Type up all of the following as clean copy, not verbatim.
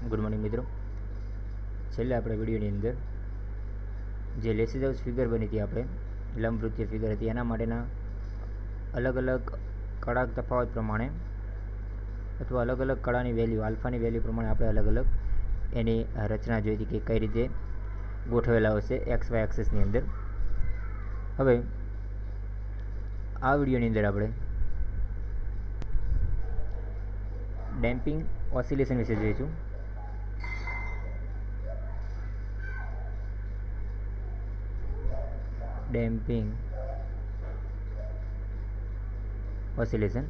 Good morning मित्रों, छेल्ले आपणे विडियोनी अंदर जे लेसिस फिगर बनी थी आपणे लंबवृत्तीय फिगर थी एना माटेना अलग अलग कड़ा तफावत प्रमाणे अथवा अलग अलग कड़ानी वेल्यू आल्फानी वेल्यू प्रमाणे आपणे अलग अलग एनी रचना जोई थी कि कई रीते गोठवेला हशे एक्स वाय एक्सिसनी अंदर। हवे आ विडियोनी अंदर आपणे डेम्पिंग ऑसिलेशन विषे जोईशुं। Damping oscillation.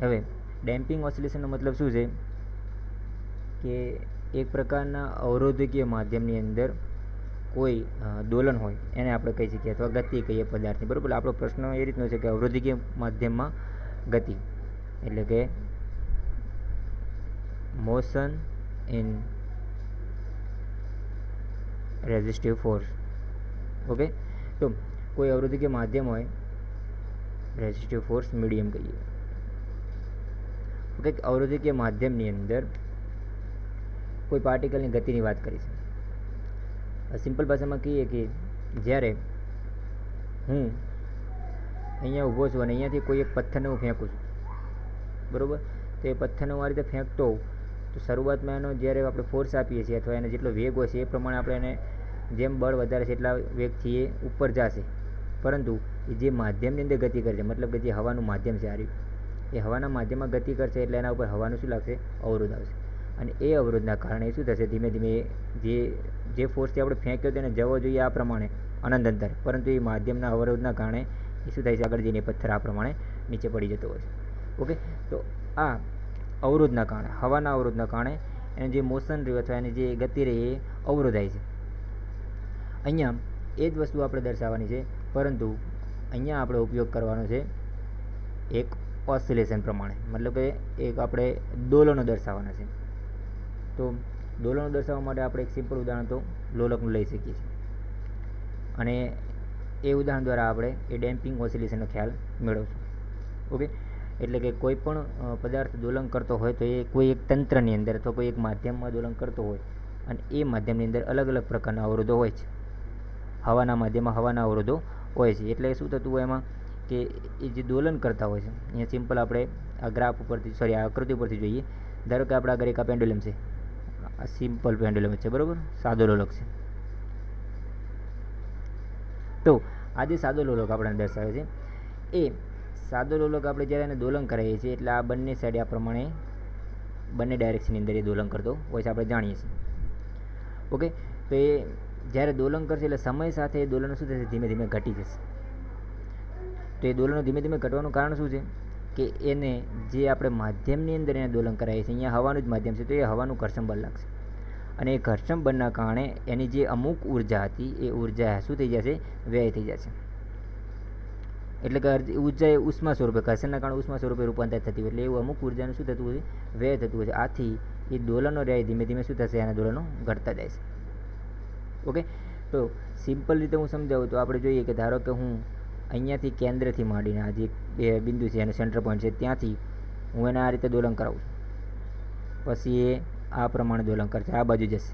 हवे डेम्पिंग ऑसिलेशन मतलब शुं छे कि एक प्रकारना अवरोधकीय माध्यमनी अंदर कोई दोलन होय एने आपणे कही शकीए अथवा गति कहीए पदार्थनी। बरोबर, आपणो प्रश्न ए रीतनो छे कि अवरोधकीय माध्यममां गति एटले के motion in resistive force. Okay, तो कोई अवरोधकीय माध्यम होय रेजिस्टिव फोर्स मीडियम कहीए। ओके, अवरोधकीय माध्यमनी अंदर कोई पार्टिकलनी गतिनी वात करी छे। सिंपल भाषामां कहीए कि ज्यारे हूँ अहींया ऊभो छुं अने अहींयाथी कोई एक पत्थरने हूँ फेंकું છું, बरोबर, तो ए पत्थरने हूँ आ रीते फेंकतो होઉં तो शरूआतमां एनो ज्यारे आपणे फोर्स आपीए छीए अथवा एने जेटलो वेग होय छे ए प्रमाणे आपणे एने जेम बळ वधारे छे એટલા वेगथी ए उपर जाशे। परंतु ए जे माध्यमनी अंदर गति करे छे, मतलब कि जे हवानुं माध्यम छे आ रीते ए हवाना माध्यममां गति करशे એટલે एना उपर हवानुं शुं लागशे, अवरोध आवशे। अने ए अवरोधना कारणे शुं थशे, धीमे धीमे जे फोर्सथी आपणे फेंक्यो तेने जवो जोईए आ प्रमाणे अनंत अंतरे, परंतु ए माध्यमना अवरोधना कारणे ए शुं थाय छे, आगळ जईने पत्थर आ प्रमाणे नीचे पड़ी जतो होय छे। ओके, तो आ अवरोधना कारणे हवाना अवरोधना कारणे एने जे मोशन रह्युं अथवा एनी जे गति रही ए अवरोधाय छे। अहींया ए ज वस्तु आपणे दर्शावવાની છે, પરંતુ अहींया आपणे उपयोग करवानो છે एक ऑसिलेशन प्रमाणे, मतलब कि एक आपणे दोलनो दर्शाववाना છે। तो दोलनो दर्शाववा माटे आपणे एक सिम्पल उदाहरण तो लोलकनुं लई शकीए छीए अने ए उदाहरण द्वारा आपणे ए डेम्पिंग ऑसिलेशननो ख्याल मेळवशुं। ओके, एटले के कोई पण पदार्थ दोलन करतो होय तो ए कोई एक तंत्रनी अंदर अथवा कोई एक माध्यममां दोलन करतो होय अने ए माध्यमनी अंदर अलग अलग प्रकारना अवरोधो होय छे। हवाना माध्यममां हवाना अवरोधो होय छे, एटले शुं थतुं होय एमां के ए जे दोलन करता होय छे, अहींया सिम्पल आपणे आ ग्राफ उपरथी सॉरी आ आकृति उपरथी जोईए। धारो के आपणे आगळ एक आ पेन्ड्युलम छे, आ सिम्पल पेन्ड्युलम छे, बरोबर, सादो लोलक छे। तो आ जे सादो लोलक आपणे दर्शावे छे ए सादो लोलक आपणे ज्यारे एने दोलन करावीए छीए એટલે આ બંને સાઈડ આ પ્રમાણે બંને ડાયરેક્શનની અંદર એ दोलन करतो હોય છે, આપણે જાણીએ છીએ। ઓકે, તો એ જ્યારે दोलन કરશે એટલે સમય સાથે એ दोलन શું થશે, ધીમે ધીમે ઘટી જશે। તો એ दोलनो ધીમે ધીમે ઘટવાનું કારણ શું છે કે એને જે આપણે માધ્યમની અંદર એને दोलन કરાવીએ છીએ, અહીંયા હવાનું જ માધ્યમ છે, તો એ હવાનું ઘર્ષણ બળ લાગશે અને એ ઘર્ષણ બળના કારણે એની જે અમુક ઉર્જા હતી એ ઉર્જા શું થઈ જશે, વ્યય થઈ જશે। એટલે કે ઉર્જા એ ઉષ્મા સ્વરૂપે ઘર્ષણના કારણે ઉષ્મા સ્વરૂપે રૂપાંતરિત થતી હોય એટલે એવું અમુક ઉર્જાનું શું થતું હોય, વ્યય થતું હોય છે। આથી એ दोलनो રહે ધીમે ધીમે શું થશે, એના दोलनो ઘટતા જાય છે। ઓકે, તો સિમ્પલ રીતે હું સમજાવું તો આપણે જોઈએ કે ધારો કે હું અહીંયાથી કેન્દ્રથી માંડીને આ જે બિંદુ છે એનો સેન્ટર પોઈન્ટ છે ત્યાંથી હું એને આ રીતે दोलन કરાવું છું, પછી એ આ પ્રમાણે दोलन કરશે, આ બાજુ જશે,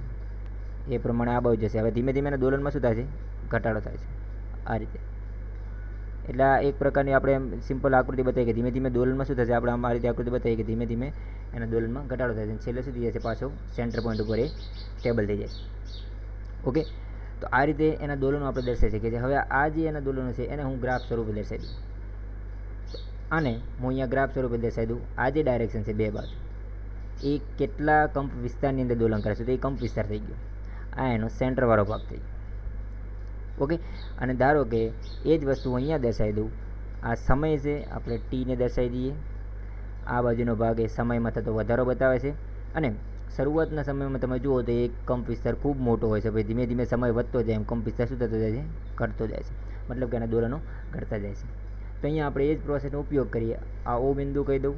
એ પ્રમાણે આ બાજુ જશે। હવે ધીમે ધીમે એના दोलનમાં શું થાય છે, ઘટાડો થાય છે આ રીતે। એટલે આ એક પ્રકારની આપણે સિમ્પલ આકૃતિ બતાવી કે ધીમે ધીમે दोलનમાં શું થશે, આપણે આમ આ રીતે આકૃતિ બતાવી કે ધીમે ધીમે એના दोलનમાં ઘટાડો થાય છે અને છેલ્લે શું થઈ જશે, પાછો સેન્ટર પોઈન્ટ ઉપર એ સ્ટેબલ થઈ જાય છે। ઓકે, તો આ રીતે એના दोलनो આપણે દર્શાવી શકીએ છીએ। હવે આ જે એના दोलनो છે એને હું ગ્રાફ સ્વરૂપે દર્શાવી દઉં, આને હું અહીંયા ગ્રાફ સ્વરૂપે દર્શાવી દઉં। આ જે ડાયરેક્શન છે બે બાજુ એ કેટલા કંપ વિસ્તારની અંદર दोलन કરે છે, તો એ કંપ વિસ્તાર થઈ ગયો, આ એનો સેન્ટરવાળો ભાગ થઈ ગયો। ઓકે, અને ધારો કે એ જ વસ્તુ અહીંયા દર્શાવી દઉં, આ સમય છે આપણે ટીને દર્શાવી દઈએ, આ બાજુનો ભાગ એ સમયમાં થતો વધારો બતાવે છે અને શરૂઆતના સમયમાં તમે જુઓ તો એક કંપ વિસ્તાર ખૂબ મોટો હોય છે, પછી ધીમે ધીમે સમય વધતો જાય એમ કંપ વિસ્તાર શું થતો જાય છે, ઘટતો જાય છે, મતલબ કે એના दोलनो ઘટતા જાય છે। તો અહીંયા આપણે એ જ પ્રોસેસનો ઉપયોગ કરીએ। આ ઓ બિંદુ કહી દઉં,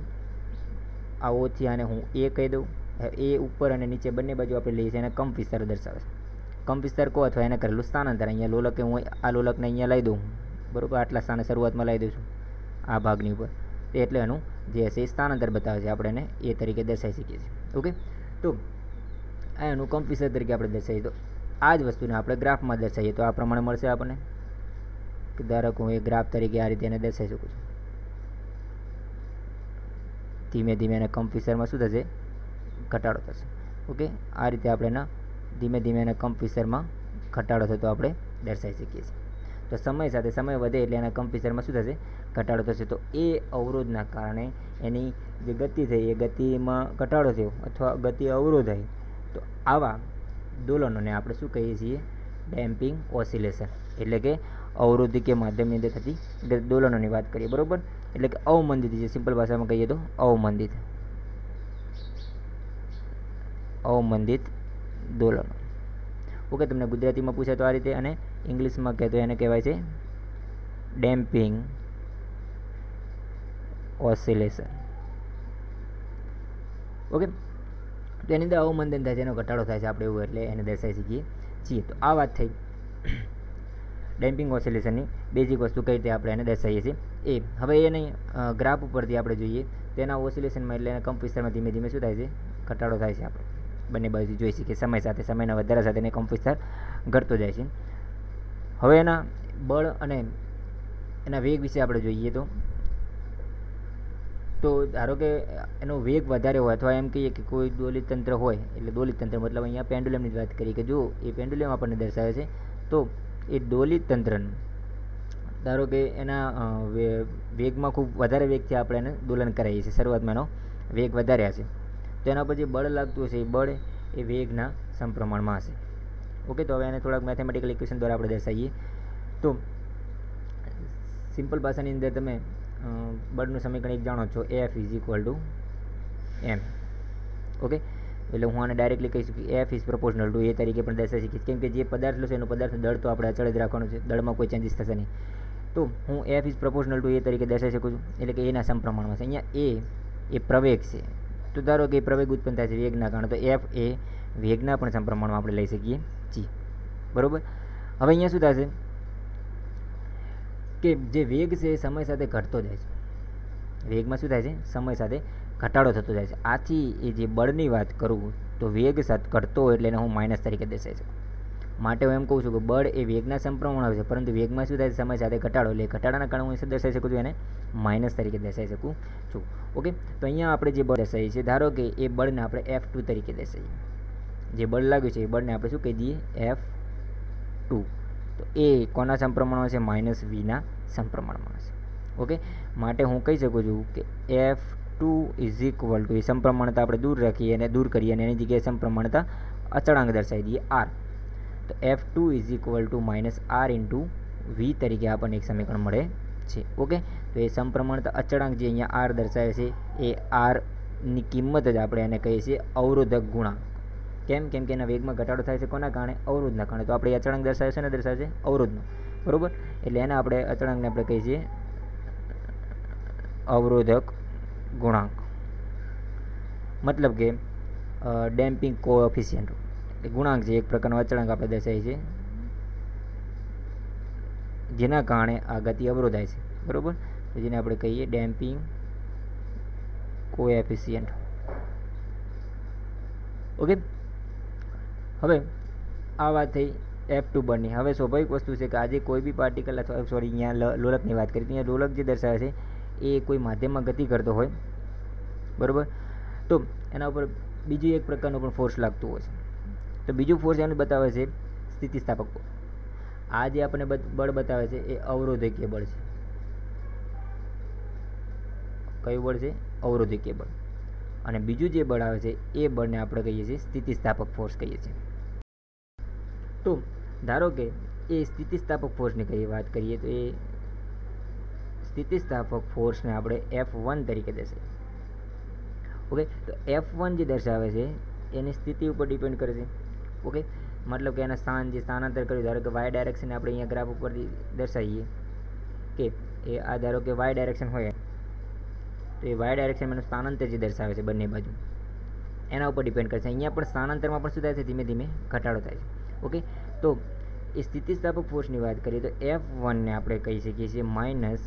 આ ઓથી આને હું એ કહી દઉં એ ઉપર અને નીચે બંને બાજુ આપણે લઈએ છીએ એને કંપ વિસ્તાર દર્શાવે છે. કંપ વિસ્તાર કહો અથવા એને કરેલું સ્થાનાંતર. અહીંયા લોલકે હું આ લોલકને અહીંયા લઈ દઉં, બરાબર, આટલા સ્થાને શરૂઆતમાં લઈ દઉં છું આ ભાગની ઉપર, એટલે એનું જે હશે એ સ્થાનાંતર બતાવે છે, આપણે એને એ તરીકે દર્શાવી શકીએ છીએ. ઓકે, તો આ એનું કંપ વિસ્તાર તરીકે આપણે દર્શાવીએ. તો આ જ વસ્તુને આપણે ગ્રાફમાં દર્શાવીએ તો આ પ્રમાણે મળશે આપણને. કે ધારો કે હું એ ગ્રાફ તરીકે આ રીતે એને દર્શાવી શકું છું. ધીમે ધીમે એને કંપ વિસ્તારમાં શું થશે? ઘટાડો થશે. ઓકે, આ રીતે આપણે એના ધીમે ધીમે એના કંપ વિસ્તારમાં ઘટાડો થતો આપણે દર્શાવી શકીએ છીએ. તો સમય સાથે સમય વધે એટલે એના કંપ વિસ્તારમાં શું થશે? ઘટાડો થશે. તો એ અવરોધના કારણે એની જે ગતિ થઈ એ ગતિમાં ઘટાડો થયો અથવા ગતિ અવરોધાઈ, તો આવા દોલનોને આપણે શું કહીએ છીએ? Damping oscillation. એટલે કે અવરોધી કે માધ્યમની અંદર થતી દોલનોની વાત કરીએ, બરાબર. એટલે કે અવમંદિત, જે સિમ્પલ ભાષામાં કહીએ તો અવમંદિત દોલનો. ઓકે, તમને ગુજરાતીમાં પૂછે તો આ રીતે, અને ઇંગ્લિશમાં કહે તો એને કહેવાય છે ડેમ્પિંગ ઓસિલેશન. ઓકે, તો એની અંદર અવમંદન થાય છે, એનો ઘટાડો થાય છે, આપણે એવું એટલે એને દર્શાવી શકીએ છીએ. તો આ વાત થઈ ડેમ્પિંગ ઓસિલેશનની બેઝિક વસ્તુ કઈ રીતે આપણે એને દર્શાવીએ છીએ એ. હવે એને ગ્રાફ ઉપરથી આપણે જોઈએ તો એના ઓસિલેશનમાં એટલે એના કંપ વિસ્તારમાં ધીમે ધીમે શું થાય છે? ઘટાડો થાય છે. આપણે બંને બાજુ જોઈ શકીએ સમય સાથે, સમયના વધારા સાથે એને કંપ વિસ્તાર ઘટતો જાય છે. હવે એના બળ અને એના વેગ વિશે આપણે જોઈએ તો ધારો કે એનો વેગ વધારે હોય, અથવા એમ કહીએ કે કોઈ દોલિત તંત્ર હોય, એટલે દોલિત તંત્ર મતલબ અહીંયા પેન્ડુલમની જ વાત કરીએ કે જો એ પેન્ડુલમ આપણને દર્શાવે છે, તો એ દોલિત તંત્રનું ધારો કે એના વેગમાં ખૂબ વધારે વેગથી આપણે એને દોલન કરાવીએ છીએ. શરૂઆતમાં એનો વેગ વધારે હશે, તો એના પર જે બળ લાગતું હશે એ બળ એ વેગના સમપ્રમાણમાં હશે. ઓકે, તો હવે એને થોડાક મેથેમેટિકલ ઇક્વેશન દ્વારા આપણે દર્શાવીએ. તો સિમ્પલ ભાષાની અંદર તમે બળનું સમીકરણ એક જાણો છો, F = m. ઓકે, એટલે હું આને ડાયરેક્ટલી કહી શકું F = a તરીકે પણ દર્શાવી શકીશ, કેમ કે જે પદાર્થ લેશે એનું પદાર્થ દળ તો આપણે અચળ જ રાખવાનું છે, દળમાં કોઈ ચેન્જીસ થશે નહીં. તો હું F = a તરીકે દર્શાવી શકું છું, એટલે કે એના સમપ્રમાણમાં છે. અહીંયા એ પ્રવેગ છે, તો ધારો કે પ્રવેગ ઉત્પન્ન થાય છે વેગના કારણે, તો F એ વેગના પણ સમપ્રમાણમાં આપણે લઈ શકીએ છીએ, બરાબર. હવે અહીંયા શું થશે કે જે વેગ છે એ સમય સાથે ઘટતો જાય છે. વેગમાં શું થાય છે? સમય સાથે ઘટાડો થતો જાય છે. આથી એ જે બળની વાત કરું તો વેગ સાથે ઘટતો હોય એટલે એને હું માઇનસ તરીકે દર્શાવી શકું. માટે હું એમ કહું છું કે બળ એ વેગના સમપ્રમાણ આવે છે, પરંતુ વેગમાં શું થાય છે? સમય સાથે ઘટાડો, એટલે ઘટાડાના કારણે હું શું દર્શાવી શકું છું? એને માઇનસ તરીકે દર્શાવી શકું છું. ઓકે, તો અહીંયા આપણે જે બળ દર્શાવીએ છીએ, ધારો કે એ બળને આપણે F2 તરીકે દર્શાવીએ. જે બળ લાગ્યું છે એ બળને આપણે શું કહી દઈએ? F2. તો એ કોના સમપ્રમાણમાં છે? -v ના સમપ્રમાણમાં છે. ઓકે, માટે હું કહી શકું છું કે F2 = એ સમપ્રમાણતા આપણે દૂર કરીએ અને એની જગ્યાએ સમપ્રમાણતા અચળાંક દર્શાવી દઈએ R. તો F2 = -r × v તરીકે આપણને એક સમીકરણ મળે છે. ઓકે, તો એ સમપ્રમાણતા અચળાંક જે અહીંયા R દર્શાવે છે એ Rની કિંમત જ આપણે એને કહીએ છીએ અવરોધક ગુણાંક. કેમ કે એના વેગમાં ઘટાડો થાય છે કોના કારણે? અવરોધના કારણે. તો આપણે અચળાંક દર્શાવે છે ને દર્શાવે છે અવરોધનો, બરાબર. એટલે એના આપણે અચળાંકને આપણે કહીએ છીએ અવરોધક ગુણાંક, મતલબ કે ડેમ્પિંગ કોએફિશિયન્ટ ગુણાંક છે, એક પ્રકારનો અચળાંક આપણે દર્શાવીએ છીએ જેના કારણે આ ગતિ અવરોધાય છે, બરાબર. તો જેને આપણે કહીએ ડેમ્પિંગ કોએફિશિયન્ટ. ઓકે, હવે આ વાત થઈ F2 બળની. હવે સ્વાભાવિક વસ્તુ છે કે આજે કોઈ બી પાર્ટિકલ અથવા અહીંયા લોલકની વાત કરીએ, ત્યાં લોલક જે દર્શાવે છે એ કોઈ માધ્યમમાં ગતિ કરતો હોય, બરાબર. તો એના ઉપર બીજું એક પ્રકારનો પણ ફોર્સ લાગતું હોય છે. તો બીજું ફોર્સ એનું બતાવે છે સ્થિતિસ્થાપક. આ જે આપણને બળ બતાવે છે એ અવરોધકીય બળ છે. કયું બળ છે? અવરોધકીય બળ. અને બીજું જે બળ આવે છે એ બળને આપણે કહીએ છીએ સ્થિતિસ્થાપક ફોર્સ કહીએ છીએ. તો ધારો કે એ સ્થિતિસ્થાપક ફોર્સની કઈ વાત કરીએ તો એ સ્થિતિસ્થાપક ફોર્સને આપણે F1 તરીકે દર્શાવીએ. ઓકે, તો F1 જે દર્શાવે છે એની સ્થિતિ ઉપર ડિપેન્ડ કરે છે. ઓકે, મતલબ કે એના સ્થાન જે સ્થાનાંતર કર્યું, ધારો કે વાય ડાયરેક્શન આપણે અહીંયા ગ્રાફ ઉપરથી દર્શાવીએ કે એ આ ધારો કે વાય ડાયરેક્શન હોય તો એ વાય ડાયરેક્શન એનું સ્થાનાંતર જે દર્શાવે છે બંને બાજુ, એના ઉપર ડિપેન્ડ કરશે. અહીંયા પણ સ્થાનાંતરમાં પણ શું થાય છે, ધીમે ધીમે ઘટાડો થાય છે. ઓકે, તો એ સ્થિતિસ્થાપક ફોર્સની વાત કરીએ તો F1ને આપણે કહી શકીએ છીએ માઇનસ,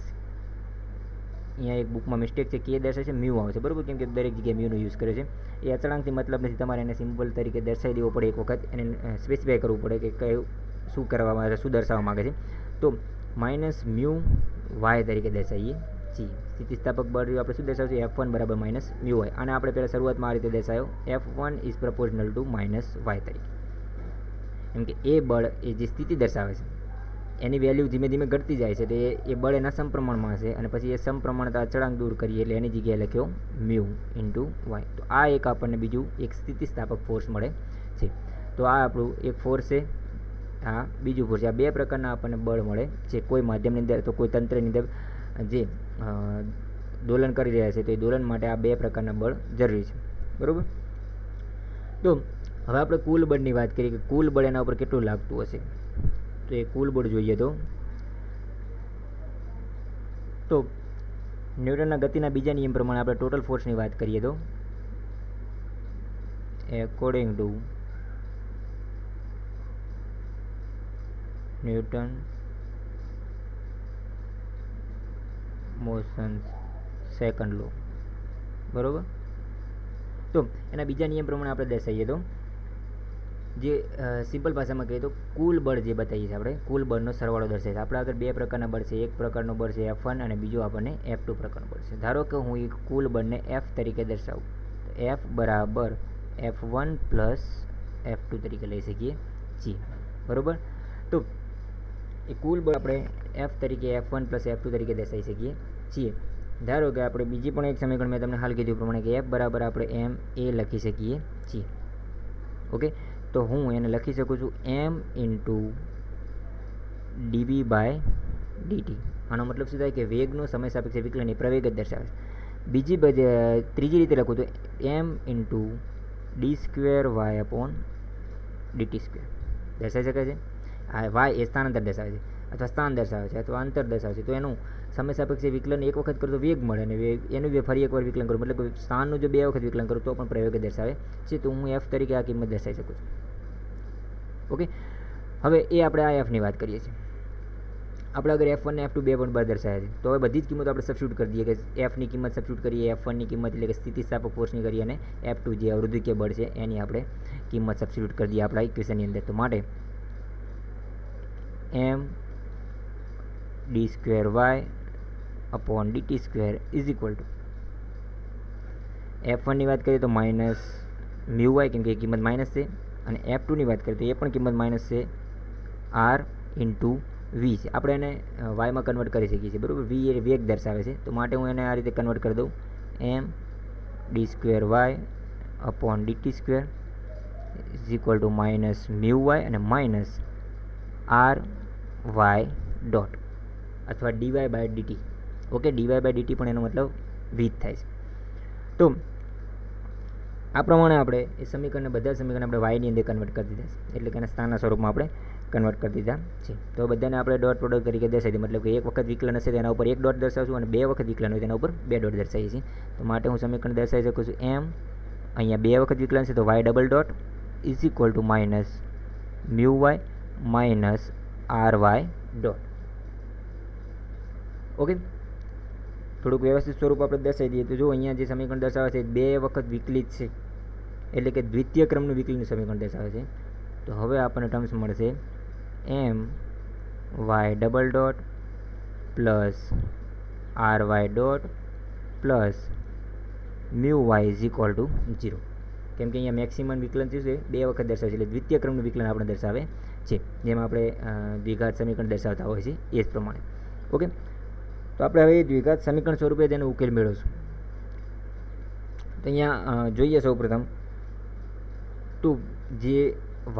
અહીંયા એક બુકમાં મિસ્ટેક છે, કે દર્શાવે છે મ્યુ આવશે, બરાબર, કેમ કે દરેક જગ્યાએ મ્યુનો યુઝ કરે છે. એ અચળાંકથી મતલબ નથી, તમારે એને સિમ્બલ તરીકે દર્શાવી દેવો પડે, એક વખત એને સ્પેસિફાય કરવું પડે કે કયું શું કરવામાં આવે છે, શું દર્શાવવા માગે છે. તો માઇનસ મ્યુ વાય તરીકે દર્શાવીએ છીએ. સ્થિતિસ્થાપક બળ આપણે શું દર્શાવશું, F1 બરાબર માઇનસ મ્યુ વાય. અને આપણે પહેલાં શરૂઆતમાં આ રીતે દર્શાવ્યો, F1 is proportional to minus y તરીકે. એમ કે એ બળ એ જે સ્થિતિ દર્શાવે છે એની વેલ્યુ ધીમે ધીમે ઘટતી જાય છે, તો એ બળ એના સમપ્રમાણમાં હશે, અને પછી એ સમપ્રમાણતા અચળાંક દૂર કરીએ એટલે એની જગ્યાએ લખ્યો મ્યુ ઇન્ટુ વાય. તો આ એક આપણને બીજું એક સ્થિતિસ્થાપક ફોર્સ મળે છે. તો આ આપણું એક ફોર્સ છે, આ બીજું ફોર્સ છે. આ બે પ્રકારના આપણને બળ મળે છે, કોઈ માધ્યમની અંદર તો કોઈ તંત્રની અંદર જે દોલન કરી રહ્યા છે, તો એ દોલન માટે આ બે પ્રકારના બળ જરૂરી છે, બરાબર. તો હવે આપણે કુલ બળની વાત કરીએ કે કુલ બળ એના ઉપર કેટલું લાગતું હશે. તો એ કુલ બળ જોઈએ તો ન્યૂટનના ગતિના બીજા નિયમ પ્રમાણે આપણે ટોટલ ફોર્સની વાત કરીએ તો according to Newton motion second law, બરાબર. તો એના બીજા નિયમ પ્રમાણે આપણે દર્શાવીએ તો જે સિમ્પલ ભાષામાં કહીએ તો કુલ બળ જે બતાવીએ છીએ આપણે, કુલ બળનો સરવાળો દર્શાવે છે. આપણે આગળ બે પ્રકારના બળ છે, એક પ્રકારનો બળ છે F1 અને બીજો આપણને F2 પ્રકારનો બળ છે. ધારો કે હું એક કુલ બળને F તરીકે દર્શાવું, તો F બરાબર F1 પ્લસ F2 તરીકે લઈ શકીએ છીએ, બરાબર. તો એ કુલ બળ આપણે F તરીકે F1 પ્લસ F2 તરીકે દર્શાવી શકીએ છીએ. ધારો કે આપણે બીજી પણ એક સમીકરણ મેં તમને હાલ કીધું પ્રમાણે કે F બરાબર આપણે M એ લખી શકીએ છીએ. ઓકે, તો હું એને લખી શકું છું M into dv by dt. આનો મતલબ શું થાય કે વેગનો સમય સાપેક્ષે વિકલન એ પ્રવેગ જ દર્શાવે છે. ત્રીજી રીતે લખું તો M into d square Y upon dt square દર્શાવી શકાય છે. આ વાય એ સ્થાનાંતર દર્શાવે છે, અથવા સ્થાન દર્શાવે છે, અથવા અંતર દર્શાવે છે. તો એનું સમય સાપેક્ષે વિકલન એક વખત કરું તો વેગ મળે, અને એનું ફરી એકવાર વિકલન કરું, મતલબ સ્થાનનું જો બે વખત વિકલન કરું તો પણ પ્રયોગ દર્શાવે છે. તો હું F તરીકે આ કિંમત દર્શાવી શકું છું. ઓકે, હવે એ આપણે આ Fની વાત કરીએ છીએ. આપણે અગર F1 ને F2 બે પણ બળ દર્શાવે છે, તો હવે બધી જ કિંમતો આપણે સબસ્ટિટ્યુટ કરી દઈએ કે Fની કિંમત સબસ્ટિટ્યુટ કરીએ, F1ની કિંમત એટલે કે સ્થિતિસ્થાપક ફોર્સની કરીએ, અને F2 જે અવરોધકીય બળ છે એની આપણે કિંમત સબસ્ટિટ્યુટ કરી દઈએ આપણા ઇક્વેશનની અંદર. તો માટે M D square Y upon dt square is equal to F1ની વાત કરીએ તો માઇનસ મ્યુ વાય, કેમ કે એ કિંમત માઇનસ છે, અને F2ની વાત કરીએ તો એ પણ કિંમત માઇનસ છે, R ઇન્ટુ વી છે. આપણે એને વાયમાં કન્વર્ટ કરી શકીએ છીએ, બરાબર. વી એ વેગ દર્શાવે છે, તો માટે હું એને આ રીતે કન્વર્ટ કરી દઉં, M D square Y upon dt square is equal to minus mu y અને માઇનસ R વાય ડોટ અથવા dy by dt. Okay, dy by dt પણ એનો મતલબ v થાય છે. તો આ પ્રમાણે આપણે એ સમીકરણને બધા સમીકરણ આપણે વાયની અંદર કન્વર્ટ કરી દીધા છે, એટલે કે એના સ્થાનના સ્વરૂપમાં આપણે કન્વર્ટ કરી દીધા છે. તો બધાને આપણે ડોટ પ્રોડક્ટ તરીકે દર્શાવી દીધું, મતલબ કે એક વખત વિકલન હશે તેના ઉપર એક ડોટ દર્શાવશું, અને બે વખત વિકલન હોય તેના ઉપર બે ડોટ દર્શાવીએ છીએ. તો માટે હું સમીકરણ દર્શાવી શકું છું M, અહીંયા બે વખત વિકલન છે તો y double dot is equal to minus mu y minus r y dot. Okay, થોડુંક વ્યવસ્થિત સ્વરૂપ આપણે દર્શાવી દઈએ તો જો અહીંયા જે સમીકરણ દર્શાવે છે બે વખત વિકલિત છે, એટલે કે દ્વિતીય ક્રમનું વિકલનનું સમીકરણ દર્શાવે છે. તો હવે આપણને ટર્મ્સ મળશે M y double dot plus r y dot plus mu y is equal to 0, કેમ કે અહીંયા મેક્સિમમ વિકલન છે બે વખત દર્શાવે છે, એટલે દ્વિતીય ક્રમનું વિકલન આપણે દર્શાવે છે, જેમાં આપણે દ્વિઘાત સમીકરણ દર્શાવતા હોય છે એ જ પ્રમાણે. ઓકે, તો આપણે હવે દ્વિઘાત સમીકરણ સ્વરૂપે તેનો ઉકેલ મેળવશું. તો અહીંયા જોઈએ સૌપ્રથમ તો જે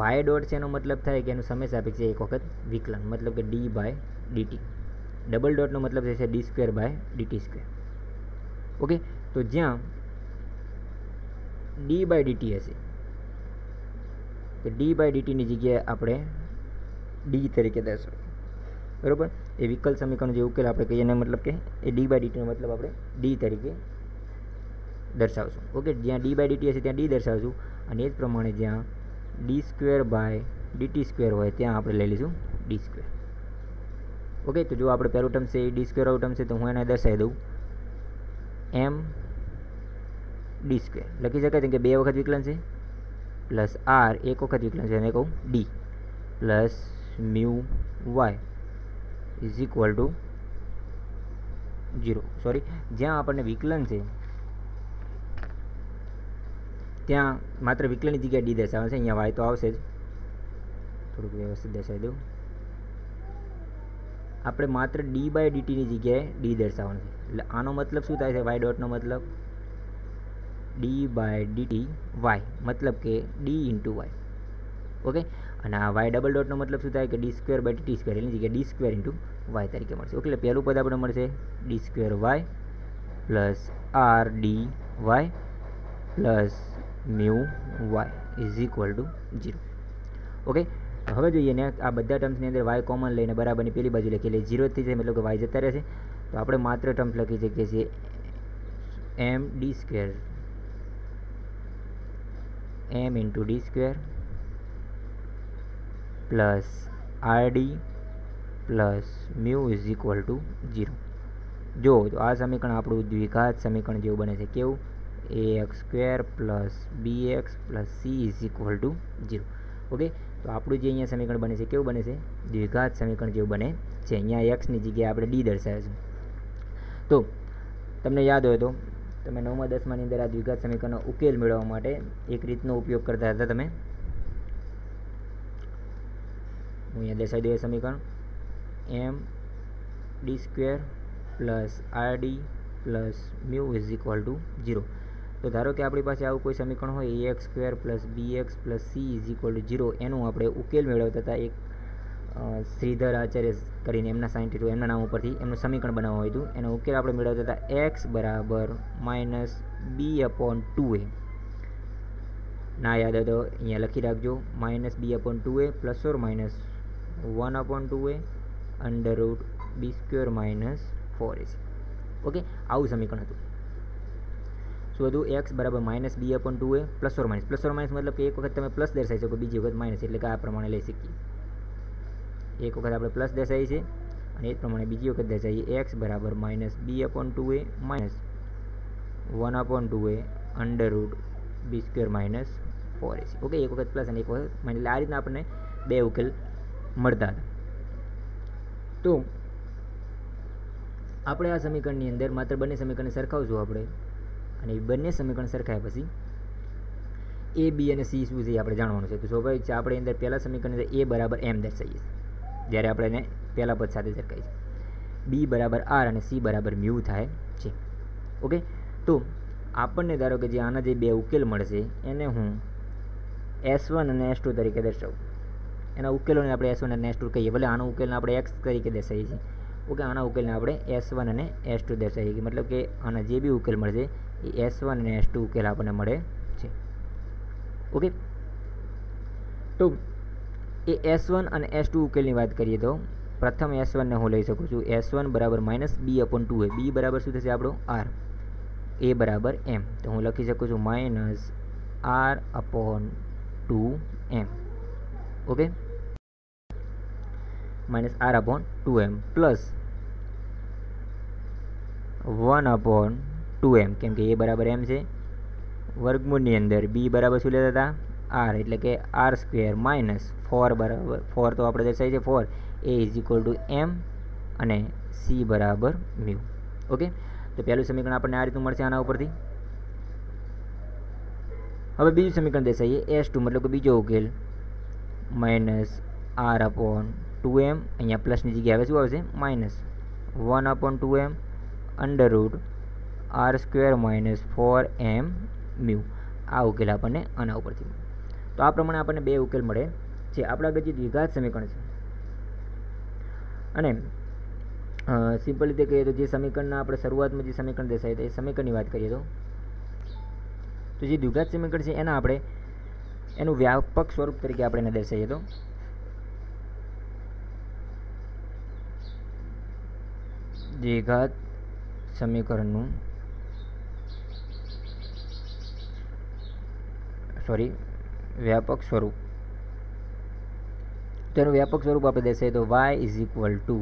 વાય ડોટ છે એનો મતલબ થાય કે એનું સમય સાપેક્ષે એક વખત વિકલન, મતલબ કે ડી બાય ડીટી. ડબલ ડોટનો મતલબ છે d square by DT square. Okay, તો જ્યાં ડી બાય ડીટી હશે તો ડી બાય ડીટીની જગ્યાએ આપણે ડી તરીકે દર્શાવીએ, બરાબર. એ વિકલ સમીકરણ જે ઉકેલ આપણે કહીએ એને મતલબ કે એ ડી બાય ડીટીનો મતલબ આપણે ડી તરીકે દર્શાવશું. ઓકે, જ્યાં ડી બાય ડીટી હશે ત્યાં ડી દર્શાવશું, અને એ જ પ્રમાણે જ્યાં d square by DT square હોય ત્યાં આપણે લઈ લઈશું ડી સ્ક્વેર. ઓકે, તો જો આપણે પહેલું ટર્મ છે એ ડી સ્ક્વેર વાળું ટર્મ છે, તો હું એને દર્શાવી દઉં એમ ડી સ્ક્વેર. લખી શકાય કેમ કે 2 વખત વિકલન છે, પ્લસ આર એક વખત વિકલન છે, અને કહું d plus mu y is equal to 0. Sorry, જ્યાં આપણને વિકલન છે ત્યાં માત્ર વિકલનની જગ્યાએ ડી દર્શાવે છે, અહીંયા વાય તો આવશે જ. થોડુંક વ્યવસ્થિત દર્શાવી દઉં. આપણે માત્ર ડી બાય ડીટીની જગ્યાએ ડી દર્શાવવાનું છે. એટલે આનો મતલબ શું થાય છે? વાય ડોટનો મતલબ ડી બાય ડીટી વાય, મતલબ કે ડી ઇન્ટુ વાય. ઓકે, અને આ વાય ડબલ ડોટનો મતલબ શું થાય કે D square by DT square, એની જગ્યાએ ડી સ્ક્વેર ઇન્ટુ વાય તરીકે મળશે. ઓકે, એટલે પહેલું પદ આપણે મળશે d square y plus r d y plus mu y is equal to 0. Okay, હવે જોઈએ ને આ બધા ટર્મ્સની અંદર વાય કોમન લઈને બરાબરની પેલી બાજુ લખી, એટલે 0 થઈ જાય, મતલબ કે વાય જતા રહેશે. તો આપણે માત્ર ટર્મ્સ લખી શકીએ છીએ m d square m into d square plus r d plus mu is equal to 0. જો તો આ સમીકરણ આપણું દ્વિઘાત સમીકરણ જેવું બને છે. કેવું? ax square plus bx plus c is equal to 0. Okay, તો આપણું જે અહીંયા સમીકરણ બને છે કેવું બને છે? દ્વિઘાત સમીકરણ જેવું બને છે. અહીંયા એક્સની જગ્યાએ આપણે ડી દર્શાવે છે. તો તમને યાદ હોય તો તમે 9મા 10માની અંદર આ દ્વિઘાત સમીકરણનો ઉકેલ મેળવવા માટે એક રીતનો ઉપયોગ કરતા હતા તમે. હું અહીંયા દર્શાવી દઉં સમીકરણ m d square plus r d plus mu is equal to 0. તો ધારો કે આપણી પાસે આવું કોઈ સમીકરણ હોય ax square plus bx plus c is equal to 0, એનું આપણે ઉકેલ મેળવતા હતા. એક શ્રીધર આચાર્ય કરીને એમના સાયન્ટિસ્ટ એમના નામ ઉપરથી એમનું સમીકરણ બનાવવું હતું. એનો ઉકેલ આપણે મેળવતા હતા એક્સ બરાબર માઇનસ બી અપોન 2a. ના યાદ હોય તો અહીંયા લખી રાખજો minus B upon 2a plus or minus 1 upon 2a under root B square minus 4ac. Okay, આવું સમીકરણ હતું. શું હતું? એક્સ બરાબર minus B upon 2a plus or minus મતલબ કે એક વખત તમે પ્લસ દર્શાવી શકો, બીજી વખત માઇનસ, એટલે કે આ પ્રમાણે લઈ શકીએ. એક વખત આપણે પ્લસ દર્શાવીએ છીએ અને એ જ પ્રમાણે બીજી વખત દર્શાવીએ એક્સ બરાબર માઇનસ બી upon 2a minus 1 upon 2a under root બી સ્ક્વેર માઇનસ 4ac. ઓકે, એક વખત પ્લસ અને એક વખત માઇનસ, એટલે આ રીતના આપણને બે ઉકેલ મળતા હતા. તો આપણે આ સમીકરણની અંદર માત્ર બંને સમીકરણને સરખાવશું આપણે, અને બંને સમીકરણ સરખાયા પછી એ બી અને સી શું છે આપણે જાણવાનું છે. તો સ્વાભાવિક છે આપણે અંદર પહેલાં સમીકરણની અંદર એ બરાબર એમ દર્શાવીએ છીએ જ્યારે આપણે એને પહેલાં પદ સાથે સરખાવીએ છીએ. બી બરાબર આર અને સી બરાબર મ્યુ થાય છે. ઓકે, તો આપણને ધારો કે જે આના જે બે ઉકેલ મળશે એને હું S1 અને S2 તરીકે દર્શાવું. એના ઉકેલોને આપણે S1 અને S2 કહીએ, ભલે આનો ઉકેલને આપણે એક્સ તરીકે દર્શાવીએ છીએ. ઓકે, આના ઉકેલને આપણે S1 અને S2 દર્શાવીએ છીએ, મતલબ કે આના જે બી ઉકેલ મળશે એ S1 અને S2 ઉકેલ આપણને મળે છે. ઓકે, તો એ S1 અને S2 ઉકેલની વાત કરીએ તો પ્રથમ S1 ને હું લઈ શકું છું S1 બરાબર માઇનસ બી અપોન 2a. બી બરાબર શું થશે આપણો? આર. એ બરાબર એમ, તો હું લખી શકું છું minus r upon 2m. Okay, minus r upon 2m plus 1 upon 2m, કેમ કે એ બરાબર એમ છે. વર્ગમૂળની અંદર બી બરાબર શું લેતા હતા? આર, એટલે કે આર સ્ક્વેર માઇનસ 4 બરાબર 4 તો આપણે દર્શાવીએ છીએ 4 એ ઇઝ ઇક્વલ ટુ એમ અને સી બરાબર મ્યુ. ઓકે, તો પહેલું સમીકરણ આપણને આ રીતનું મળશે આના ઉપરથી. હવે બીજું સમીકરણ દર્શાવીએ S2, મતલબ કે બીજો ઉકેલ માઇનસ આર અપોન 2m, અહીંયા પ્લસની જગ્યાએ હવે શું આવશે? Minus 1 upon 2m under root r square minus 4m mu. આ ઉકેલ આપણને આના ઉપરથી મળે. તો આ પ્રમાણે આપણને બે ઉકેલ મળે છે. આપણા આગળ જે દ્વિઘાત સમીકરણ છે, અને સિમ્પલ રીતે કહીએ તો જે સમીકરણના આપણે શરૂઆતમાં જે સમીકરણ દર્શાવ્યું હતું એ સમીકરણની વાત કરીએ તો જે દ્વિઘાત સમીકરણ છે એના આપણે એનું વ્યાપક સ્વરૂપ તરીકે આપણે એને દર્શાવીએ તો દ્વિઘાત સમીકરણનું વ્યાપક સ્વરૂપ. તો એનું વ્યાપક સ્વરૂપ આપણે દર્શાવીએ તો વાય ઇઝ ઇક્વલ ટુ,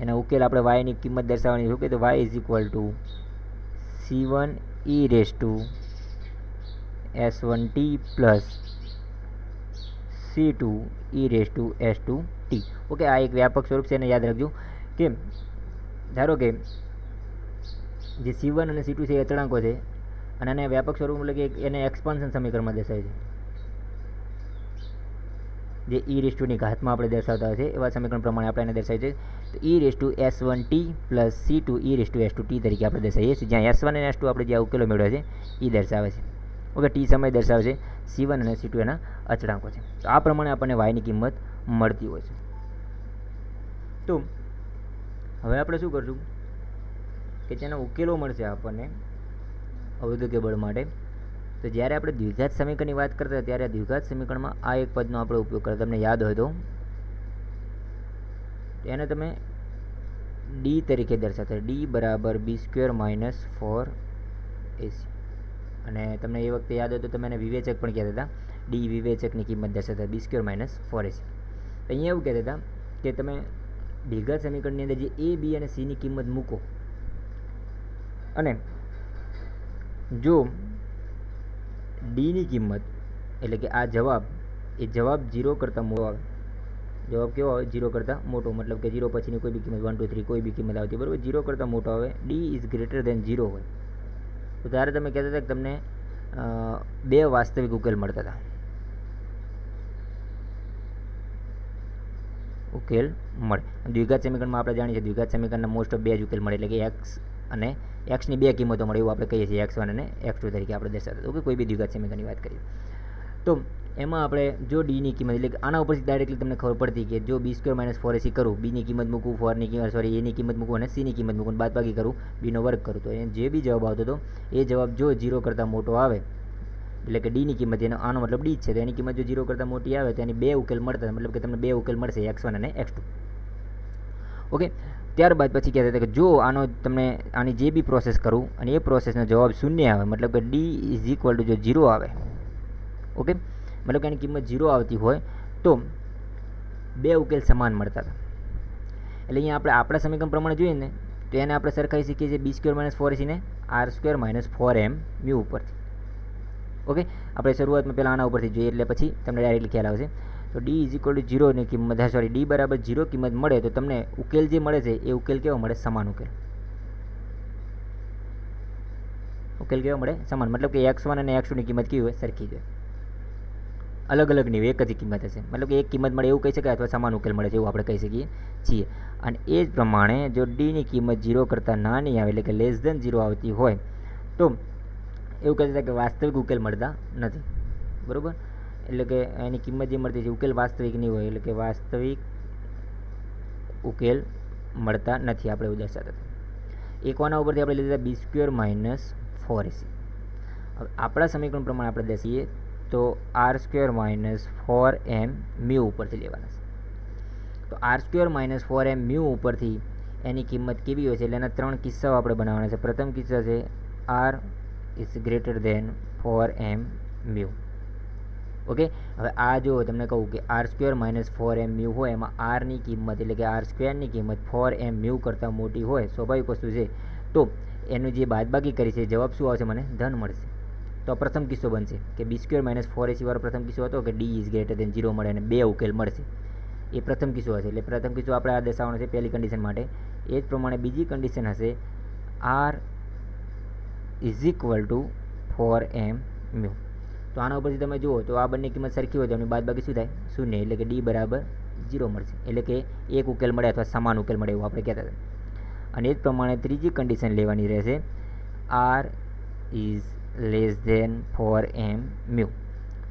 એના ઉકેલ આપણે વાયની કિંમત દર્શાવવાની શું કે તો y is equal to C1 e raise to S1t plus C2 e raise to S2t. Okay, આ એક વ્યાપક સ્વરૂપ છે, એને યાદ રાખજો કે ધારો કે જે C1 અને C2 છે એ અચળાંકો છે અને એને વ્યાપક સ્વરૂપ એટલે કે એને એક્સપાન્શન સમીકરણમાં દર્શાવે છે, જે ઈ રેસ ટુની ઘાતમાં આપણે દર્શાવતા હોય છે એવા સમીકરણ પ્રમાણે આપણે એને દર્શાવીએ છીએ. તો e raise to S1t plus C2 e raise to S2t તરીકે આપણે દર્શાવીએ છીએ, જ્યાં S1 અને S2 આપણે જે ઉકેલો મેળવ્યા છે એ દર્શાવે છે. ઓકે, ટી સમય દર્શાવે છે, C1 અને C2 એના અચળાંકો છે. તો આ પ્રમાણે આપણને વાયની કિંમત મળતી હોય છે. તો હવે આપણે શું કરશું કે જેના ઉકેલો મળશે આપણને અવરોધક બળ માટે. તો જ્યારે આપણે દ્વિઘાત સમીકરણની વાત કરતા હતા ત્યારે દ્વિઘાત સમીકરણમાં આ એક પદનો આપણે ઉપયોગ કરતા, તમને યાદ હોય તો એને તમે ડી તરીકે દર્શાવતા, ડી બરાબર B² માઇનસ 4AC. અને તમને એ વખતે યાદ હોય તો તમે એને વિવેચક પણ કહેતા હતા, ડી વિવેચકની કિંમત દર્શાવતા B² માઇનસ 4AC. અહીંયા એવું કહેતા હતા કે તમે દ્વિઘાત સમીકરણની અંદર જે A, B અને Cની કિંમત મૂકો અને જો ડીની કિંમત એટલે કે આ જવાબ 0 કરતાં મોટો આવે, જવાબ કેવો આવે 0 કરતાં મોટો, મતલબ કે 0 પછીની કોઈ બી કિંમત 1 2 3 કોઈ બી કિંમત આવતી, બરાબર, 0 કરતાં મોટો આવે, ડી ઇઝ ગ્રેટર દેન 0 હોય, તો ત્યારે તમે કહેતા હતા કે તમને 2 વાસ્તવિક ઉકેલ મળતા હતા, ઉકેલ મળે. દ્વિઘાત સમીકરણમાં આપણે જાણીએ છીએ દ્વિઘાત સમીકરણના મોસ્ટ ઓફ 2 જ ઉકેલ મળે, એટલે કે એક્સ અને એક્સની 2 કિંમતો મળે એવું આપણે કહીએ છીએ, x1 અને x2 તરીકે આપણે દર્શાવતા. ઓકે, કોઈ બી દ્વિઘાત સમીકરણની વાત કરીએ તો એમાં આપણે જો ડીની કિંમત એટલે કે આના ઉપરથી ડાયરેક્ટલી તમને ખબર પડતી કે જો B² માઇનસ 4AC કરું, બીની કિંમત મૂકું, એની કિંમત મૂકું અને સીની કિંમત મૂકું, બાદબાકી કરું, બીનો વર્ગ કરું, તો એ જે બી જવાબ આવતો હતો એ જવાબ જો 0 કરતાં મોટો આવે એટલે કે ડીની કિંમત, એનો આનો મતલબ ડી છે, તો એની કિંમત જો 0 કરતાં મોટી આવે તો એની 2 ઉકેલ મળતા, મતલબ કે તમને 2 ઉકેલ મળશે, x1 અને x2. ઓકે, ત્યારબાદ પછી કહેતા હતા કે જો તમને આની જે બી પ્રોસેસ કરું અને એ પ્રોસેસનો જવાબ 0 આવે, મતલબ કે ડી ઇઝ ઇક્વલ ટુ જો 0 આવે, ઓકે, મતલબ કે એની કિંમત 0 આવતી હોય તો 2 ઉકેલ સમાન મળતા હતા. એટલે અહીંયા આપણે આપણા સમીકરણ પ્રમાણે જોઈએ ને તો એને આપણે સરખાવી શકીએ છીએ B² માઇનસ 4AC ને R² માઇનસ 4M મ્યુ ઉપરથી. ઓકે, આપણે શરૂઆતમાં પહેલાં આના ઉપરથી જોઈએ એટલે પછી તમને ડાયરેક્ટલી ખ્યાલ આવશે. તો ડી ઇઝ ઇક્વલ ટુ 0ની કિંમત, ડી બરાબર 0 કિંમત મળે તો તમને ઉકેલ જે મળે છે એ ઉકેલ કેવો મળે, સમાન ઉકેલ. ઉકેલ કેવો મળે, સમાન, મતલબ કે x1 અને x2ની કિંમત કેવી હોય, સરખી જ હોય, અલગ અલગ નહીં હોય, એક જ કિંમત હશે, મતલબ કે એક કિંમત મળે એવું કહી શકાય અથવા સમાન ઉકેલ મળે છે એવું આપણે કહી શકીએ છીએ. અને એ જ પ્રમાણે જો ડીની કિંમત 0 કરતાં નાની આવે એટલે કે લેસ ધેન 0 આવતી હોય તો એવું કહેતા હતા કે વાસ્તવિક ઉકેલ મળતા નથી, બરાબર, એટલે કે એની કિંમત જે મળતી છે ઉકેલ વાસ્તવિક નહીં હોય, એટલે કે વાસ્તવિક ઉકેલ મળતા નથી, આપણે એવું દર્શાવતા હતા. એક આના ઉપરથી આપણે લીધા B² માઇનસ 4AC. હવે આપણા સમીકરણ પ્રમાણે આપણે દર્શાવીએ તો R² માઇનસ 4M મ્યુ ઉપરથી લેવાના છે. તો R² માઇનસ 4M મ્યુ ઉપરથી એની કિંમત કેવી હોય છે એટલે એના 3 કિસ્સાઓ આપણે બનાવવાના છે. પ્રથમ કિસ્સા છે R is greater than 4M mu. Okay, હવે આ જો તમને કહું કે R² માઇનસ 4M મ્યુ હોય એમાં આરની કિંમત એટલે કે R²ની કિંમત 4M મ્યુ કરતાં મોટી હોય, સ્વાભાવિક વસ્તુ છે, તો એનું જે બાદબાકી કરી છે જવાબ શું આવશે, મને ધન મળશે. તો પ્રથમ કિસ્સો બનશે કે B² માઇનસ 4AC વાળો પ્રથમ કિસ્સો હતો કે ડી ઇઝ ગ્રેટર દેન 0 મળે અને 2 ઉકેલ મળશે, એ પ્રથમ કિસ્સો હશે. એટલે પ્રથમ કિસ્સો આપણે આ દર્શાવવાનો છે પહેલી કન્ડિશન માટે. એ જ પ્રમાણે બીજી કન્ડિશન હશે R is equal two 4M mu. તો આના ઉપરથી તમે જુઓ તો આ બંને કિંમત સરખી હોય તો એમની બાદબાકી શું થાય, 0, એટલે કે ડી બરાબર 0 મળશે, એટલે કે એક ઉકેલ મળે અથવા સમાન ઉકેલ મળે એવું આપણે કહેતા હતા. અને એ જ પ્રમાણે ત્રીજી કન્ડિશન લેવાની રહેશે R is less than 4M mu.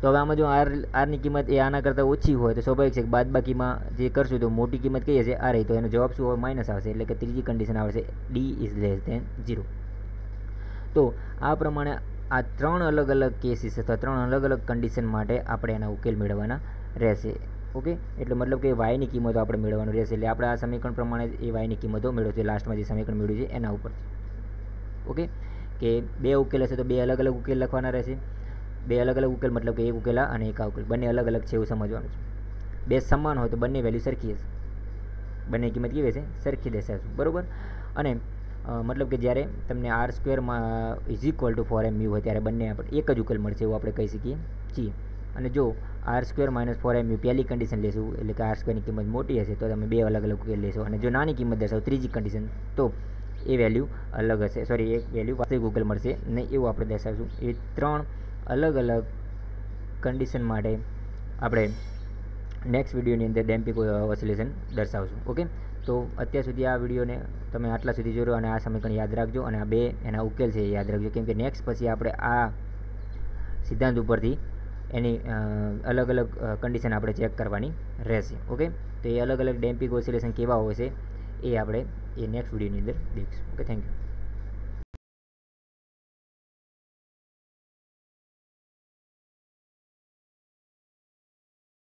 તો હવે આમાં જો આરની કિંમત એ આના કરતાં ઓછી હોય તો સ્વાભાવિક છે કે બાદબાકીમાં જે કરશું તો મોટી કિંમત કઈ હશે, R, તો એનો જવાબ શું હોય, માઇનસ આવશે, એટલે કે ત્રીજી કન્ડિશન આવશે ડી ઇઝ લેસ ધેન 0. તો આ પ્રમાણે આ 3 અલગ અલગ કેસીસ અથવા 3 અલગ અલગ કન્ડિશન માટે આપણે એના ઉકેલ મેળવવાના રહેશે. ઓકે, એટલે મતલબ કે વાયની કિંમતો આપણે મેળવવાનું રહેશે. એટલે આપણે આ સમીકરણ પ્રમાણે એ વાયની કિંમતો મેળવશે, લાસ્ટમાં જે સમીકરણ મેળવ્યું છે એના ઉપરથી. ઓકે, કે 2 ઉકેલ હશે તો 2 અલગ અલગ ઉકેલ લખવાના રહેશે. બે અલગ અલગ ઉકેલ મતલબ કે એક ઉકેલ આ અને એક આ ઉકેલ બંને અલગ અલગ છે એવું સમજવાનું છે. બે સમાન હોય તો બંને વેલ્યુ સરખી હશે, બંને કિંમત કેવી હશે? સરખી દર્શાવશું, બરાબર. અને મતલબ કે જ્યારે તમને R² is equal two 4mu હોય ત્યારે બંને આપણે એક જ ઉકેલ મળશે એવું આપણે કહી શકીએ છીએ. અને જો R² - 4mu પહેલી કન્ડિશન લેશું એટલે કે R² ની કિંમત મોટી હશે તો તમે બે અલગ અલગ ઉકેલ લેશો, અને જો નાની કિંમત દર્શાવો ત્રીજી કન્ડિશન તો એ વેલ્યુ અલગ હશે, સોરી એક વેલ્યુ વાસ્તવિક ઉકેલ મળશે નહીં એવું આપણે દર્શાવશું. એ 3 અલગ અલગ કન્ડિશન માટે આપણે નેક્સ્ટ વિડીયોની અંદર ડેમ્પિંગ ઓસિલેશન દર્શાવશું. ઓકે, તો અત્યાર સુધી આ વિડીયોને તમે આટલા સુધી જોયો અને આ સમીકરણ યાદ રાખજો અને આ બે એના ઉકેલ છે એ યાદ રાખજો, કેમ કે નેક્સ્ટ પછી આપણે આ સિદ્ધાંત ઉપરથી એની અલગ અલગ કન્ડિશન આપણે ચેક કરવાની રહેશે. ઓકે, તો એ અલગ અલગ ડેમ્પિંગ ઓસિલેશન કેવા હોય છે એ આપણે એ નેક્સ્ટ વિડીયોની અંદર દેખીશું. Okay, thank you.